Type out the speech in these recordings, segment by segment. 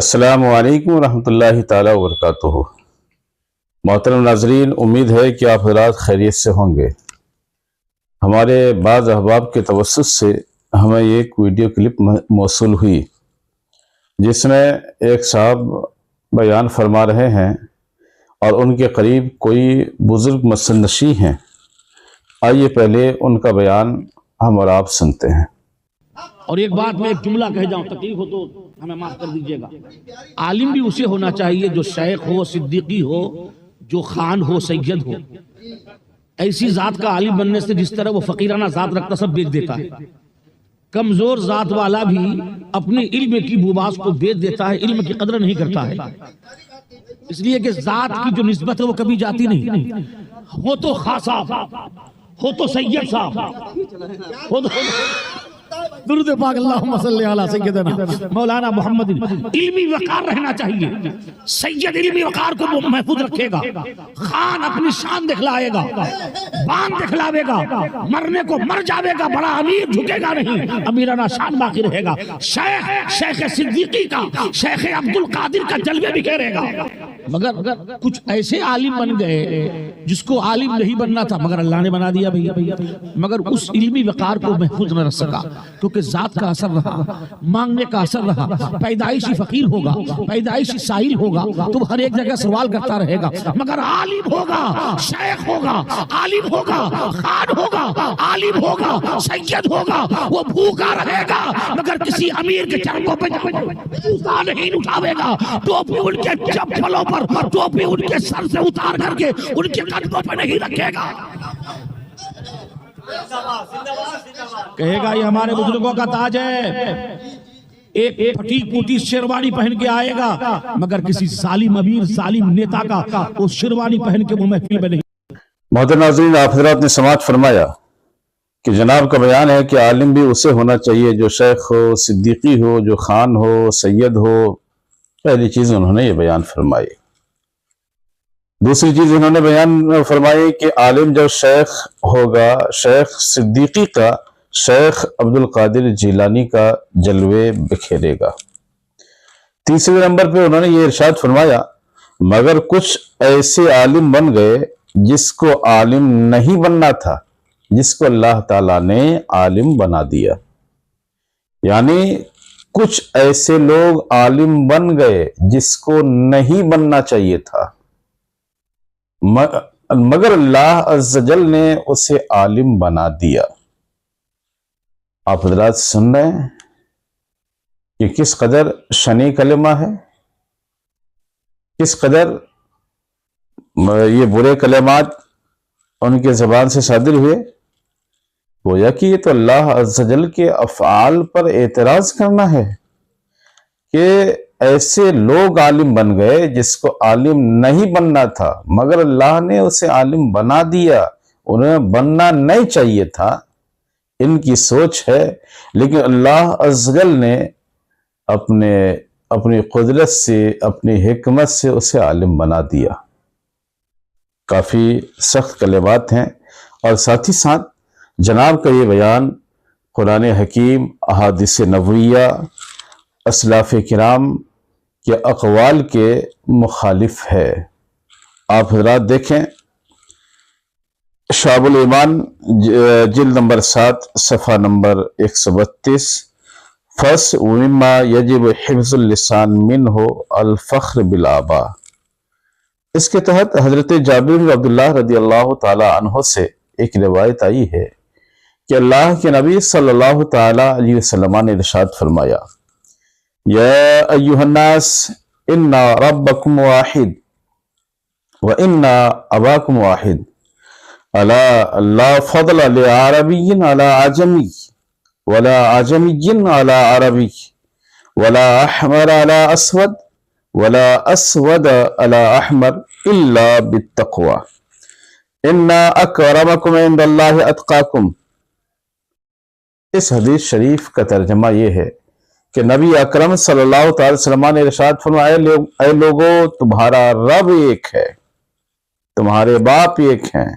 السلام علیکم ورحمۃ اللہ تعالیٰ وبرکاتہ۔ محترم ناظرین، امید ہے کہ آپ حضرات خیریت سے ہوں گے۔ ہمارے بعض احباب کے توسط سے ہمیں ایک ویڈیو کلپ موصول ہوئی جس میں ایک صاحب بیان فرما رہے ہیں اور ان کے قریب کوئی بزرگ مسند نشین ہیں۔ آئیے پہلے ان کا بیان ہم اور آپ سنتے ہیں۔ اور ایک بات میں ایک جملہ کہہ جاؤں، تکلیف ہو تو ہمیں معاف کر دیجیے گا۔ عالم بھی اسے ہونا چاہیے جو شیخ ہو، صدیقی ہو، جو خان ہو، سید ہو۔ ایسی ذات کا عالم بننے سے جس طرح وہ فقیرانہ ذات رکھتا سب بیچ دیتا ہے، کمزور ذات والا بھی اپنے علم کی بوباس کو بیچ دیتا ہے، علم کی قدر نہیں کرتا ہے، اس لیے کہ ذات کی جو نسبت ہے وہ کبھی جاتی نہیں۔ ہو تو خاص صاحب، ہو تو سید صاحب، ہو تو درود پاک اللہم صلی علی سیدنا مولانا محمد۔ علمی وقار رہنا چاہیے۔ سید علمی وقار کو محفوظ رکھے گا، خان اپنی شان دکھلائے گا، بان دکھلاوے گا، مرنے کو مر جاوے گا، بڑا امیر جھکے گا نہیں، امیرانہ شان باقی رہے گا۔ شیخ صدیقی کا، شیخ عبدالقادر کا جلوے بکھیرے گا۔ مگر کچھ ایسے عالم بن گئے جس کو عالم نہیں بننا تھا مگر اللہ نے بنا دیا بھیا، مگر اس علمی وقار کو محفوظ نہ رکھ سکا، کیونکہ ذات کا اثر رہا، مانگنے کا اثر رہا، پیدائشی فقیر ہوگا، پیدائشی سائل ہوگا تو ہر ایک جگہ سوال کرتا رہے گا، مگر عالم ہوگا، شیخ ہوگا، عالم ہوگا، خان ہوگا، عالم ہوگا، سید ہوگا، وہ بھوکا رہے گا مگر کسی امیر کے چرموں پہ جوتا نہیں اٹھاوے گا، ٹوپی ان کے چپلوں پر، ٹوپی ان کے سر سے اتار کر کے ان کے قدموں پہ نہیں رکھے گا۔ کہے گا یہ ہمارے بزرگوں کا تاج ہے، ایک پھٹی پوٹی شیروانی پہن کے آئے گا مگر کسی ظالم امیر ظالم نیتا کا وہ شیروانی پہن کے وہ محفل میں نہیں۔ محترم ناظرین، آپ حضرات نے سماعت فرمایا کہ جناب کا بیان ہے کہ عالم بھی اسے ہونا چاہیے جو شیخ ہو، صدیقی ہو، جو خان ہو، سید ہو۔ پہلی چیز انہوں نے یہ بیان فرمائی۔ دوسری چیز انہوں نے بیان فرمائی کہ عالم جو شیخ ہوگا، شیخ صدیقی کا، شیخ عبدالقادر جیلانی کا جلوے بکھیرے گا۔ تیسرے نمبر پہ انہوں نے یہ ارشاد فرمایا مگر کچھ ایسے عالم بن گئے جس کو عالم نہیں بننا تھا، جس کو اللہ تعالیٰ نے عالم بنا دیا۔ یعنی کچھ ایسے لوگ عالم بن گئے جس کو نہیں بننا چاہیے تھا، مگر اللہ عز و جل نے اسے عالم بنا دیا۔ آپ حضرات سن رہے ہیں کہ کس قدر شنی کلمہ ہے، کس قدر یہ برے کلمات ان کے زبان سے صادر ہوئے۔ گویا کہ یہ تو اللہ عز و جل کے افعال پر اعتراض کرنا ہے کہ ایسے لوگ عالم بن گئے جس کو عالم نہیں بننا تھا مگر اللہ نے اسے عالم بنا دیا، انہیں بننا نہیں چاہیے تھا۔ ان کی سوچ ہے، لیکن اللہ عز و جل نے اپنی قدرت سے، اپنی حکمت سے اسے عالم بنا دیا۔ کافی سخت کلمات ہیں، اور ساتھ ہی ساتھ جناب کا یہ بیان قرآن حکیم، احادیث نبویہ، اسلاف کرام کے اقوال کے مخالف ہے۔ آپ حضرات دیکھیں شعب الایمان جلد نمبر 7 صفحہ نمبر 132، فص ومما یجب حفظ اللسان منہ الفخر بالآباء۔ اس کے تحت حضرت جابر بن عبداللہ رضی اللہ تعالی عنہ سے ایک روایت آئی ہے کہ اللہ کے نبی صلی اللہ تعالی علیہ وسلم نے ارشاد فرمایا، یا ایھا الناس ان ربکم واحد وان اباکم واحد، الا لا فضل لعربی علی عجمی ولا عجمی علی عربی ولا احمر علی اسود ولا اسود علی احمر الا بالتقوی ان اکرمکم عند اللہ اتقاکم۔ اس حدیث شریف کا ترجمہ یہ ہے کہ نبی اکرم صلی اللہ تعالی وسلم نے ارشاد فرمایا، اے لوگو تمہارا رب ایک ہے، تمہارے باپ ایک ہیں،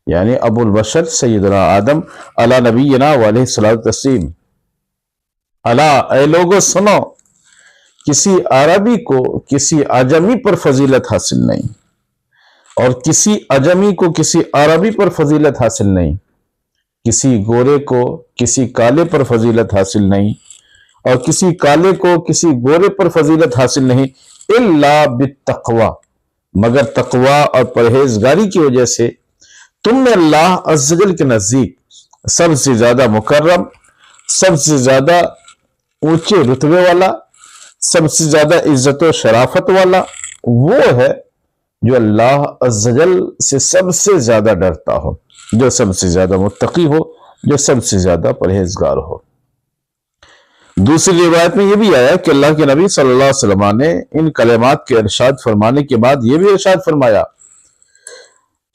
یعنی ابو البشر سیدنا آدم علی نبینا و علیہ الصلوۃ والتسلیم۔ الا، اے لوگو سنو، کسی عربی کو کسی اعجمی پر فضیلت حاصل نہیں، اور کسی اعجمی کو کسی عربی پر فضیلت حاصل نہیں، کسی گورے کو کسی کالے پر فضیلت حاصل نہیں، اور کسی کالے کو کسی گورے پر فضیلت حاصل نہیں، الا بالتقوی، مگر تقوی اور پرہیزگاری کی وجہ سے تم میں اللہ عز و جل کے نزدیک سب سے زیادہ مکرم، سب سے زیادہ اونچے رتبے والا، سب سے زیادہ عزت و شرافت والا وہ ہے جو اللہ عز و جل سے سب سے زیادہ ڈرتا ہو، جو سب سے زیادہ متقی ہو، جو سب سے زیادہ پرہیزگار ہو۔ دوسری روایت میں یہ بھی آیا کہ اللہ کے نبی صلی اللہ علیہ وسلم نے ان کلمات کے ارشاد فرمانے کے بعد یہ بھی ارشاد فرمایا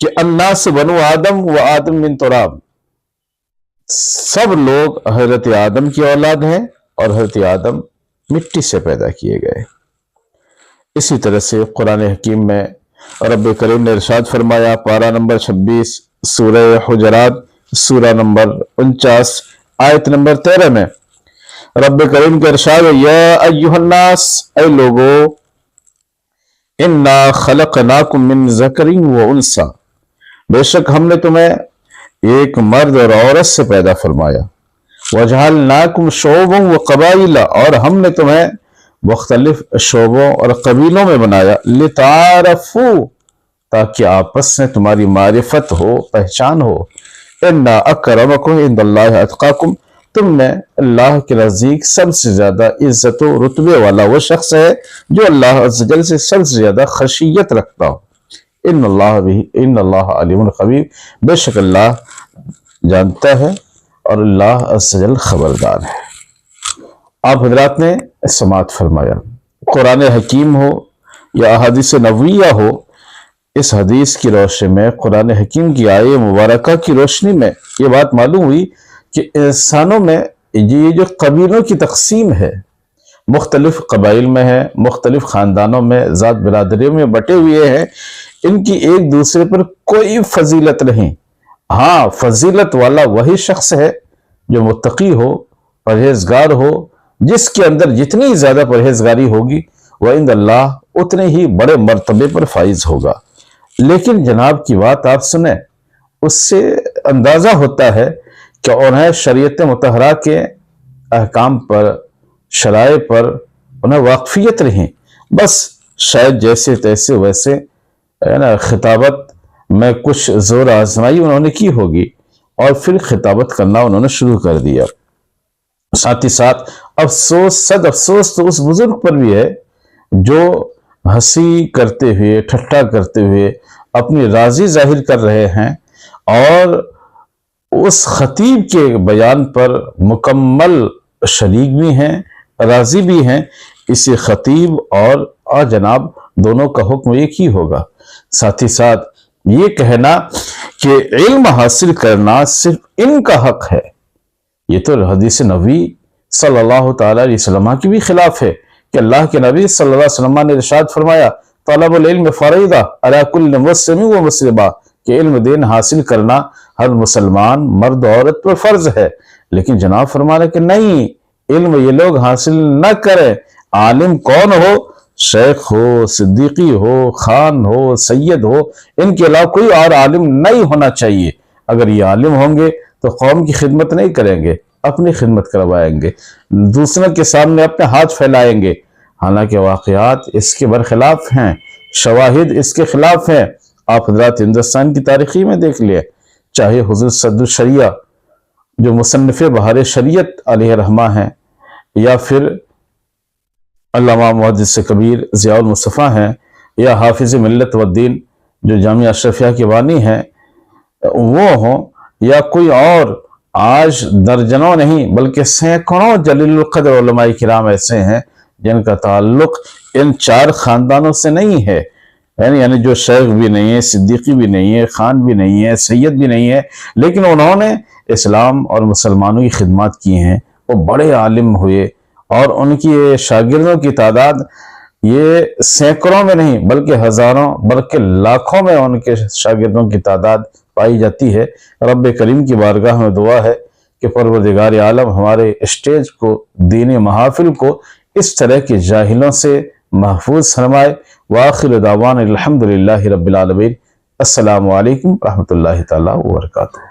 کہ الناس بنو آدم و آدم من تراب، سب لوگ حضرت آدم کی اولاد ہیں اور حضرت آدم مٹی سے پیدا کیے گئے۔ اسی طرح سے قرآن حکیم میں رب کریم نے ارشاد فرمایا، پارہ نمبر 26 سورہ حجرات سورہ نمبر 49 آیت نمبر 13 میں رب کریم کا ارشاد ہے، یا ایھا الناس، اے لوگو، انا خلقناکم من ذکر و انثی، بے شک ہم نے تمہیں ایک مرد اور عورت سے پیدا فرمایا، وجعلناکم شعوبا و قبائل، اور ہم نے تمہیں مختلف شعبوں اور قبیلوں میں بنایا، لتعارفوا، تاکہ آپس میں تمہاری معرفت ہو، پہچان ہو، ان اکرمکم عند اللہ اتقاکم، تم میں اللہ کے نزدیک سب سے زیادہ عزت و رتبے والا وہ شخص ہے جو اللہ عز و جل سے سب سے زیادہ خشیت رکھتا ہو۔ ان اللہ علیم خبیر، بے شک اللہ جانتا ہے اور اللہ عز و جل خبردار ہے۔ آپ حضرات نے سماعت فرمایا، قرآن حکیم ہو یا احادیث نبویہ ہو، اس حدیث کی روشنی میں، قرآن حکیم کی آیے مبارکہ کی روشنی میں یہ بات معلوم ہوئی کہ انسانوں میں یہ جو قبیلوں کی تقسیم ہے، مختلف قبائل میں ہے، مختلف خاندانوں میں، ذات برادریوں میں بٹے ہوئے ہیں، ان کی ایک دوسرے پر کوئی فضیلت نہیں۔ ہاں، فضیلت والا وہی شخص ہے جو متقی ہو، پرہیزگار ہو، جس کے اندر جتنی زیادہ پرہیزگاری ہوگی وہ عند اللہ اتنے ہی بڑے مرتبے پر فائز ہوگا۔ لیکن جناب کی بات آپ سنیں، اس سے اندازہ ہوتا ہے کہ انہیں شریعت مطہرہ کے احکام پر، شرائع پر انہیں واقفیت نہیں، بس شاید جیسے تیسے ویسے خطابت میں کچھ زور آزمائی انہوں نے کی ہوگی اور پھر خطابت کرنا انہوں نے شروع کر دیا۔ ساتھ ہی ساتھ افسوس، صد افسوس تو اس بزرگ پر بھی ہے جو ہنسی کرتے ہوئے، ٹھٹھا کرتے ہوئے اپنی راضی ظاہر کر رہے ہیں اور اس خطیب کے بیان پر مکمل شریک بھی ہیں، راضی بھی ہیں۔ اسی خطیب اور جناب دونوں کا حکم ایک ہی ہوگا۔ ساتھ ہی ساتھ یہ کہنا کہ علم حاصل کرنا صرف ان کا حق ہے، یہ تو حدیث نبی صلی اللہ تعالی علیہ وسلم کی بھی خلاف ہے کہ اللہ کے نبی صلی اللہ علیہ وسلم نے ارشاد فرمایا، طلب العلم فریضہ علی کل مسلم و مسلمہ، کہ علم دین حاصل کرنا ہر مسلمان مرد و عورت پر فرض ہے۔ لیکن جناب فرمانا کہ نہیں، علم یہ لوگ حاصل نہ کریں، عالم کون ہو، شیخ ہو، صدیقی ہو، خان ہو، سید ہو، ان کے علاوہ کوئی اور عالم نہیں ہونا چاہیے۔ اگر یہ عالم ہوں گے تو قوم کی خدمت نہیں کریں گے، اپنی خدمت کروائیں گے، دوسروں کے سامنے اپنے ہاتھ پھیلائیں گے، حالانکہ واقعات اس کے برخلاف ہیں، شواہد اس کے خلاف ہیں۔ آپ حضرات ہندوستان کی تاریخی میں دیکھ لیں، چاہے حضرت صدر الشریعہ جو مصنف بہار شریعت علیہ رحمہ ہیں، یا پھر علامہ محدث کبیر ضیاء المصطفیٰ ہیں، یا حافظ ملت والدین جو جامعہ اشرفیہ کے بانی ہیں وہ ہوں، یا کوئی اور، آج درجنوں نہیں بلکہ سینکڑوں جلیل القدر علماء کرام ایسے ہیں جن کا تعلق ان چار خاندانوں سے نہیں ہے، یعنی جو شیخ بھی نہیں ہے، صدیقی بھی نہیں ہے، خان بھی نہیں ہے، سید بھی نہیں ہے، لیکن انہوں نے اسلام اور مسلمانوں کی خدمات کی ہیں، وہ بڑے عالم ہوئے، اور ان کی شاگردوں کی تعداد یہ سینکڑوں میں نہیں بلکہ ہزاروں بلکہ لاکھوں میں ان کے شاگردوں کی تعداد پائی جاتی ہے۔ رب کریم کی بارگاہ میں دعا ہے کہ پروردگار عالم ہمارے اسٹیج کو، دینی محافل کو اس طرح کے جاہلوں سے محفوظ فرمائے۔ وآخر دعوانا الحمدللہ رب العالمین۔ السلام علیکم ورحمۃ اللہ تعالیٰ وبرکاتہ۔